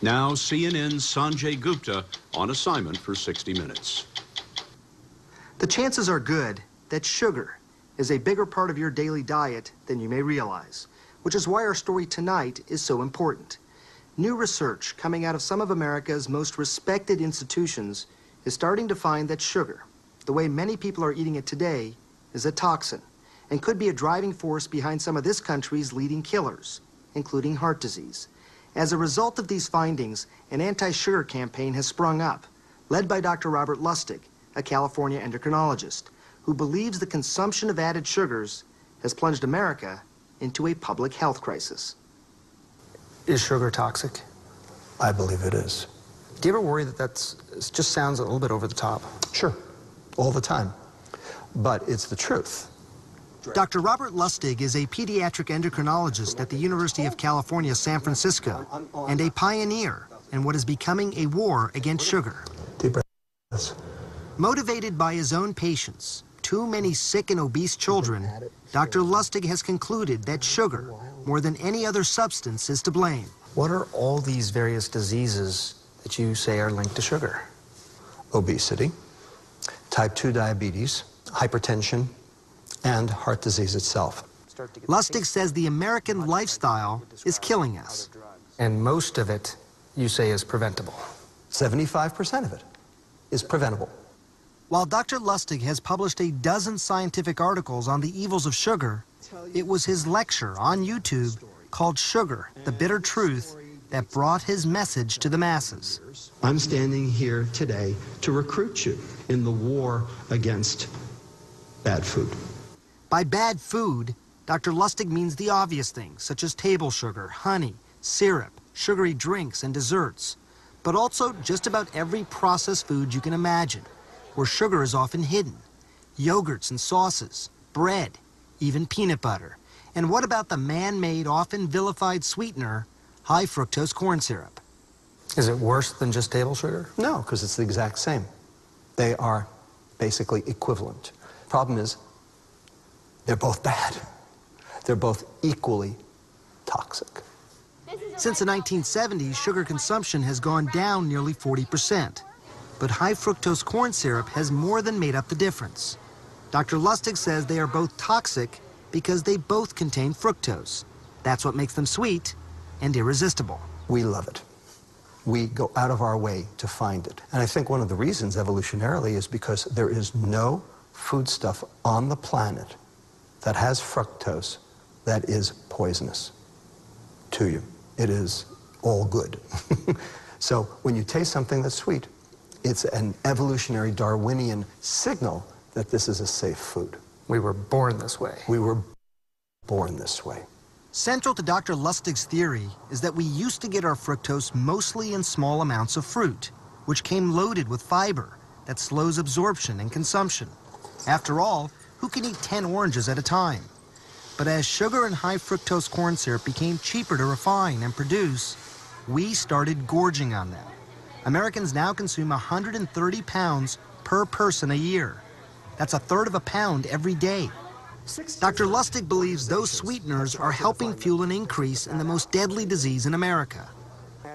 Now CNN's Sanjay Gupta on assignment for 60 Minutes. The chances are good that sugar is a bigger part of your daily diet than you may realize, which is why our story tonight is so important. New research coming out of some of America's most respected institutions is starting to find that sugar, the way many people are eating it today, is a toxin and could be a driving force behind some of this country's leading killers, including heart disease. As a result of these findings, an anti-sugar campaign has sprung up, led by Dr. Robert Lustig, a California endocrinologist, who believes the consumption of added sugars has plunged America into a public health crisis. Is sugar toxic? I believe it is. Do you ever worry that it just sounds a little bit over the top? Sure, all the time. But it's the truth. Dr. Robert Lustig is a pediatric endocrinologist at the University of California, San Francisco, and a pioneer in what is becoming a war against sugar. Deep breaths. Motivated by his own patients, too many sick and obese children, Dr. Lustig has concluded that sugar, more than any other substance, is to blame. What are all these various diseases that you say are linked to sugar? Obesity, type 2 diabetes, hypertension, and heart disease itself. Lustig says the American lifestyle is killing us. And most of it, you say, is preventable. 75% of it is preventable. While Dr. Lustig has published a dozen scientific articles on the evils of sugar, it was his lecture on YouTube called Sugar, the Bitter Truth that brought his message to the masses. I'm standing here today to recruit you in the war against bad food. By bad food, Dr. Lustig means the obvious things, such as table sugar, honey, syrup, sugary drinks, and desserts, but also just about every processed food you can imagine, where sugar is often hidden. Yogurts and sauces, bread, even peanut butter. And what about the man-made, often vilified sweetener, high fructose corn syrup? Is it worse than just table sugar? No, because it's the exact same. They are basically equivalent. Problem is, they're both bad. They're both equally toxic. Since the 1970s, sugar consumption has gone down nearly 40%. But high fructose corn syrup has more than made up the difference. Dr. Lustig says they are both toxic because they both contain fructose. That's what makes them sweet and irresistible. We love it. We go out of our way to find it. And I think one of the reasons evolutionarily is because there is no foodstuff on the planet that has fructose that is poisonous to you. It is all good. So when you taste something that's sweet, it's an evolutionary Darwinian signal that this is a safe food. We were born this way. We were born this way. Central to Dr. Lustig's theory is that we used to get our fructose mostly in small amounts of fruit, which came loaded with fiber that slows absorption and consumption. After all, who can eat 10 oranges at a time? But as sugar and high fructose corn syrup became cheaper to refine and produce, we started gorging on them. Americans now consume 130 pounds per person a year. That's a third of a pound every day. Dr. Lustig believes those sweeteners are helping fuel an increase in the most deadly disease in America,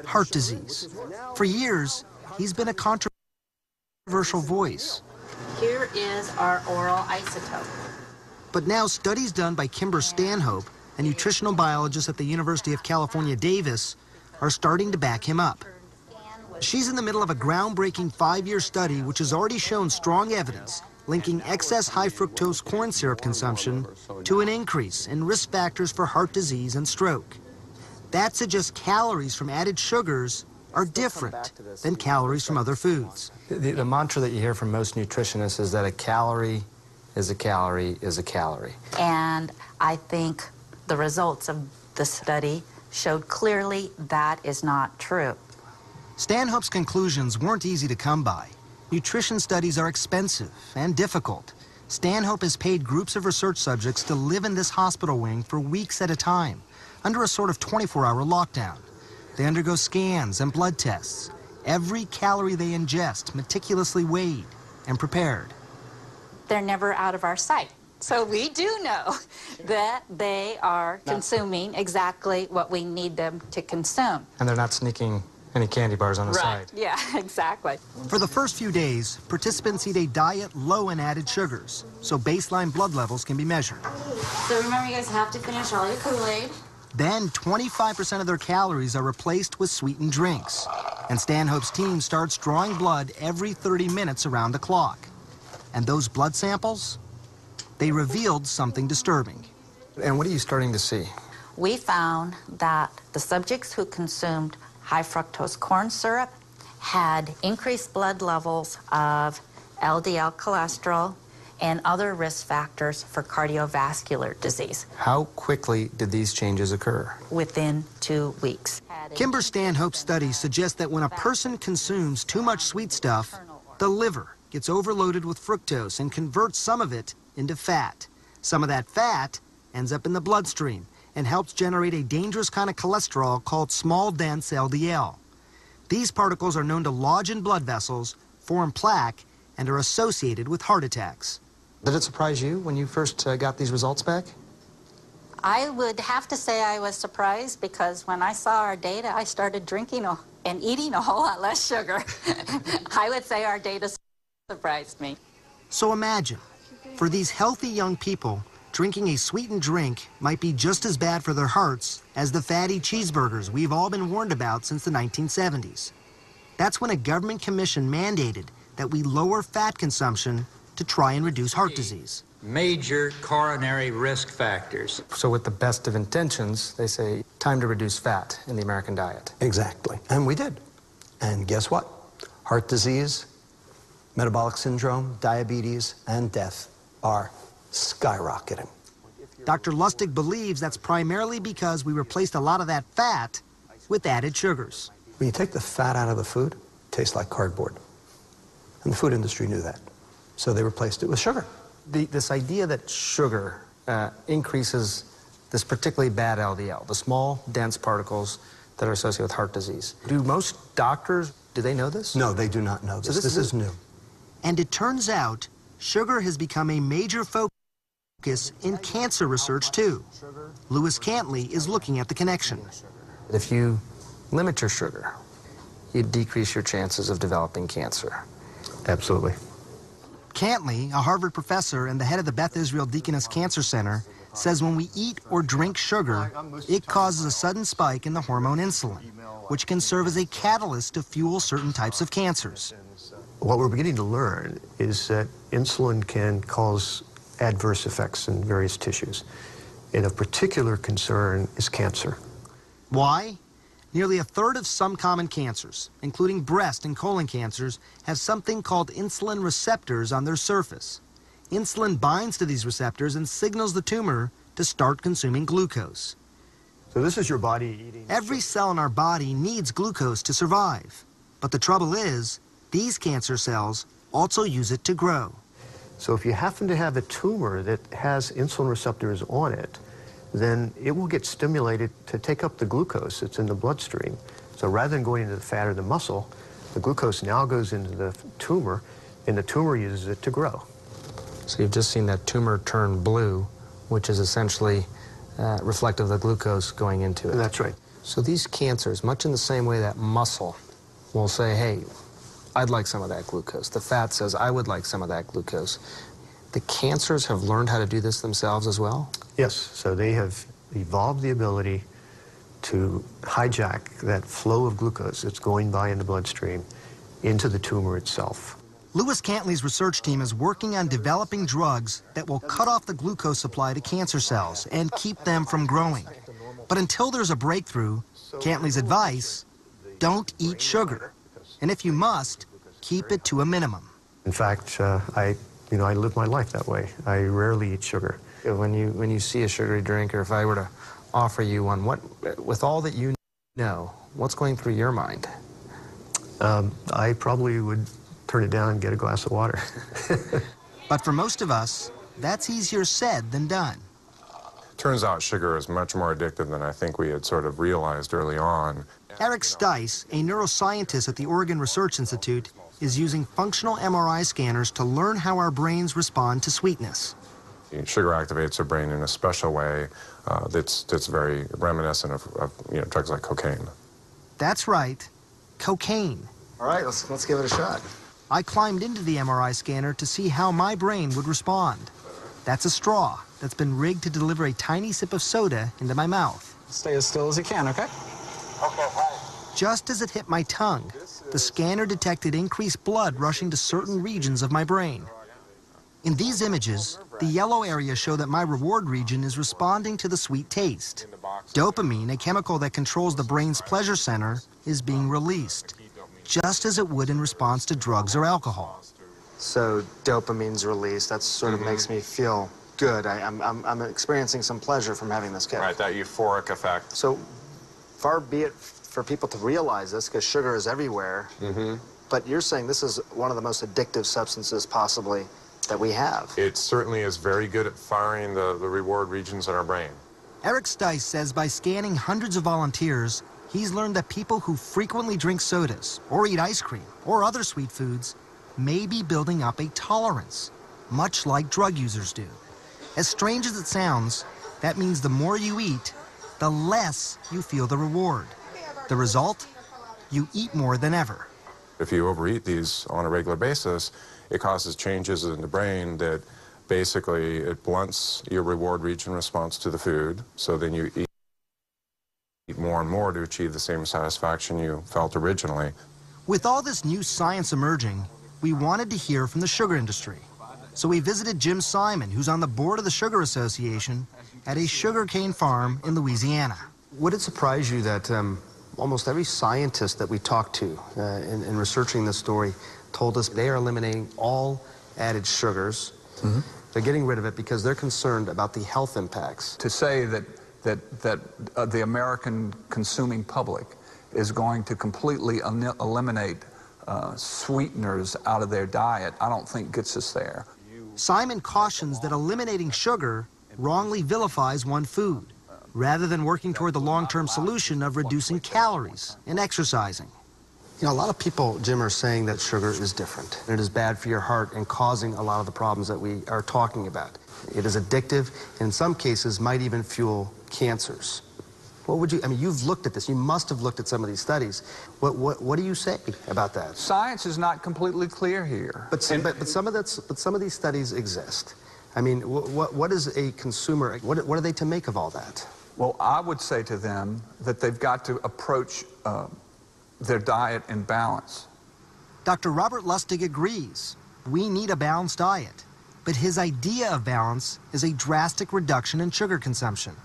heart disease. For years, he's been a controversial voice. Here is our oral isotope. But now studies done by Kimber Stanhope, a nutritional biologist at the University of California, Davis, are starting to back him up. She's in the middle of a groundbreaking 5-year study which has already shown strong evidence linking excess high fructose corn syrup consumption to an increase in risk factors for heart disease and stroke. That suggests calories from added sugars are different than calories from other foods. The mantra that you hear from most nutritionists is that a calorie is a calorie is a calorie. And I think the results of the study showed clearly that is not true. Stanhope's conclusions weren't easy to come by. Nutrition studies are expensive and difficult. Stanhope has paid groups of research subjects to live in this hospital wing for weeks at a time, under a sort of 24-hour lockdown. They undergo scans and blood tests. Every calorie they ingest meticulously weighed and prepared. They're never out of our sight. So we do know that they are consuming exactly what we need them to consume. And they're not sneaking Any candy bars on the side. Yeah, exactly. For the first few days, participants eat a diet low in added sugars, so baseline blood levels can be measured. So remember, you guys have to finish all your Kool-Aid. Then 25% of their calories are replaced with sweetened drinks. And Stanhope's team starts drawing blood every 30 minutes around the clock. And those blood samples, they revealed something disturbing. And what are you starting to see? We found that the subjects who consumed high fructose corn syrup had increased blood levels of LDL cholesterol and other risk factors for cardiovascular disease. How quickly did these changes occur? Within 2 weeks. Kimber Stanhope's study suggests that when a person consumes too much sweet stuff, the liver gets overloaded with fructose and converts some of it into fat. Some of that fat ends up in the bloodstream and helps generate a dangerous kind of cholesterol called small dense LDL. These particles are known to lodge in blood vessels, form plaque, and are associated with heart attacks. Did it surprise you when you first got these results back? I would have to say I was surprised because when I saw our data, I started drinking and eating a whole lot less sugar. I would say our data surprised me. So imagine, for these healthy young people, drinking a sweetened drink might be just as bad for their hearts as the fatty cheeseburgers we've all been warned about since the 1970s. That's when a government commission mandated that we lower fat consumption to try and reduce heart disease. Major coronary risk factors. So with the best of intentions, they say, time to reduce fat in the American diet. Exactly. And we did. And guess what? Heart disease, metabolic syndrome, diabetes, and death are skyrocketing. Dr. Lustig believes that's primarily because we replaced a lot of that fat with added sugars. When you take the fat out of the food, it tastes like cardboard. And the food industry knew that. So they replaced it with sugar. This idea that sugar increases this particularly bad LDL, the small, dense particles that are associated with heart disease. Do most doctors, do they know this? No, they do not know this. So this is new. And it turns out sugar has become a major focus in cancer research too. Lewis Cantley is looking at the connection. If you limit your sugar, you decrease your chances of developing cancer. Absolutely. Cantley, a Harvard professor and the head of the Beth Israel Deaconess Cancer Center, says when we eat or drink sugar, it causes a sudden spike in the hormone insulin, which can serve as a catalyst to fuel certain types of cancers. What we're beginning to learn is that insulin can cause adverse effects in various tissues. And of particular concern is cancer. Why? Nearly a third of some common cancers, including breast and colon cancers, have something called insulin receptors on their surface. Insulin binds to these receptors and signals the tumor to start consuming glucose. So this is your body eating... Every cell in our body needs glucose to survive. But the trouble is, these cancer cells also use it to grow. So if you happen to have a tumor that has insulin receptors on it, then it will get stimulated to take up the glucose that's in the bloodstream. So rather than going into the fat or the muscle, the glucose now goes into the tumor, and the tumor uses it to grow. So you've just seen that tumor turn blue, which is essentially reflective of the glucose going into it. That's right. So these cancers, much in the same way that muscle will say, hey, I'd like some of that glucose. The fat says, I would like some of that glucose. The cancers have learned how to do this themselves as well? Yes, so they have evolved the ability to hijack that flow of glucose that's going by in the bloodstream into the tumor itself. Lewis Cantley's research team is working on developing drugs that will cut off the glucose supply to cancer cells and keep them from growing. But until there's a breakthrough, Cantley's advice, don't eat sugar. And if you must, keep it to a minimum. In fact, I live my life that way. I rarely eat sugar. When you see a sugary drink, or if I were to offer you one, with all that you know, what's going through your mind? I probably would turn it down and get a glass of water. But for most of us, that's easier said than done. Turns out sugar is much more addictive than I think we had sort of realized early on. Eric Stice, a neuroscientist at the Oregon Research Institute, is using functional MRI scanners to learn how our brains respond to sweetness. Sugar activates our brain in a special way that's very reminiscent of drugs like cocaine. That's right. cocaine. All right, let's give it a shot. I climbed into the MRI scanner to see how my brain would respond. That's a straw that's been rigged to deliver a tiny sip of soda into my mouth. Stay as still as you can, okay? Just as it hit my tongue, the scanner detected increased blood rushing to certain regions of my brain. In these images, the yellow areas show that my reward region is responding to the sweet taste. Dopamine, a chemical that controls the brain's pleasure center, is being released, just as it would in response to drugs or alcohol. So dopamine's released. That sort of makes me feel good. I'm experiencing some pleasure from having this kick. Right, that euphoric effect. So far be it for people to realize this, because sugar is everywhere. But you're saying this is one of the most addictive substances possibly that we have. It certainly is very good at firing the reward regions in our brain. Eric Stice says by scanning hundreds of volunteers, he's learned that people who frequently drink sodas or eat ice cream or other sweet foods may be building up a tolerance, much like drug users do. As strange as it sounds, that means the more you eat, the less you feel the reward. The result? You eat more than ever. If you overeat these on a regular basis, it causes changes in the brain that basically it blunts your reward region response to the food, so then you eat more and more to achieve the same satisfaction you felt originally. With all this new science emerging, we wanted to hear from the sugar industry. So we visited Jim Simon, who's on the board of the Sugar Association, at a sugarcane farm in Louisiana. Would it surprise you that almost every scientist that we talked to in researching this story told us they are eliminating all added sugars? They're getting rid of it because they're concerned about the health impacts. To say that the American consuming public is going to completely eliminate sweeteners out of their diet, I don't think gets us there. Simon cautions that eliminating sugar wrongly vilifies one food, rather than working toward the long-term solution of reducing calories and exercising. You know, a lot of people, Jim, are saying that sugar is different. It is bad for your heart and causing a lot of the problems that we are talking about. It is addictive, and in some cases might even fuel cancers. What would you, I mean, you've looked at this. You must have looked at some of these studies. What do you say about that? Science is not completely clear here. But some of these studies exist. I mean, what is a consumer, what are they to make of all that? Well, I would say to them that they've got to approach their diet in balance. Dr. Robert Lustig agrees. We need a balanced diet. But his idea of balance is a drastic reduction in sugar consumption.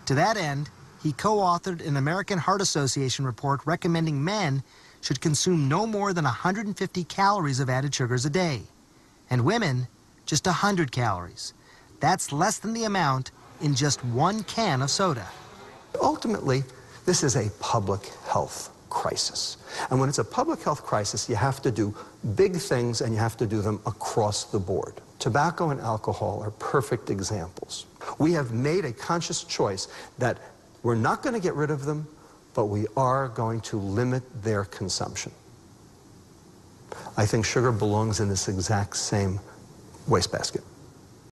To that end, he co-authored an American Heart Association report recommending men should consume no more than 150 calories of added sugars a day, and women just 100 calories. That's less than the amount in just one can of soda. Ultimately, this is a public health crisis. And when it's a public health crisis, you have to do big things, and you have to do them across the board. Tobacco and alcohol are perfect examples. We have made a conscious choice that we're not going to get rid of them, but we are going to limit their consumption. I think sugar belongs in this exact same wastebasket.